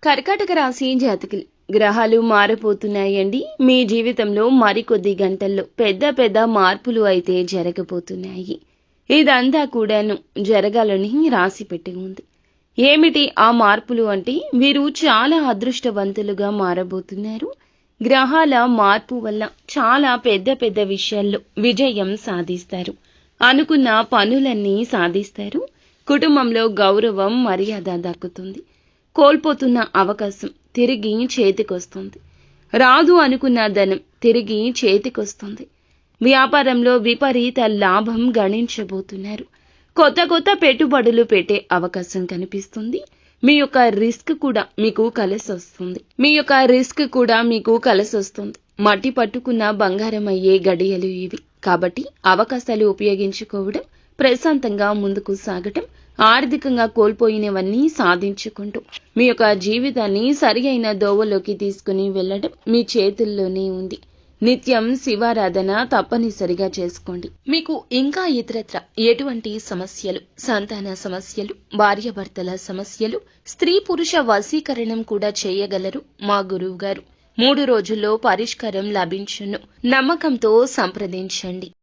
కర్కాటక రాశి జాతకులు గ్రహాలు మారిపోతున్నాయండి. మీ జీవితంలో మరికొద్ది గంటల్లో పెద్ద పెద్ద మార్పులు అయితే జరగబోతున్నాయి. ఇదంతా కూడాను జరగాలని రాసి పెట్టి ఉంది. ఏమిటి ఆ మార్పులు అంటే వీరు చాలా అదృష్టవంతులుగా మారబోతున్నారు. గ్రహాల మార్పు వల్ల చాలా పెద్ద పెద్ద విషయాల్లో విజయం సాధిస్తారు. అనుకున్న పనులన్నీ సాధిస్తారు. కుటుంబంలో గౌరవం మర్యాద దక్కుతుంది. కోల్పోతున్న అవకాశం తిరిగి చేతికొస్తుంది. రాదు అనుకున్న ధనం తిరిగి చేతికొస్తుంది. వ్యాపారంలో విపరీత లాభం గణించబోతున్నారు. కొత్త కొత్త పెట్టుబడులు పెట్టే అవకాశం కనిపిస్తుంది. మీ యొక్క రిస్క్ కూడా మీకు కలిసొస్తుంది. మట్టి పట్టుకున్న బంగారం అయ్యే గడియలు ఇవి. కాబట్టి అవకాశాలు ఉపయోగించుకోవడం, ప్రశాంతంగా ముందుకు సాగటం, ఆర్థికంగా కోల్పోయినవన్నీ సాధించుకుంటూ మీ యొక్క జీవితాన్ని సరి అయిన దోవలోకి తీసుకుని వెళ్ళడం మీ చేతుల్లోనే ఉంది. నిత్యం శివారాధన తప్పనిసరిగా చేసుకోండి. మీకు ఇంకా ఇతరత్ర ఎటువంటి సమస్యలు, సంతాన సమస్యలు, భార్యాభర్తల సమస్యలు, స్త్రీ పురుష వశీకరణం కూడా చేయగలరు మా గురువు గారు. 3 రోజుల్లో పరిష్కారం లభించును. నమ్మకంతో సంప్రదించండి.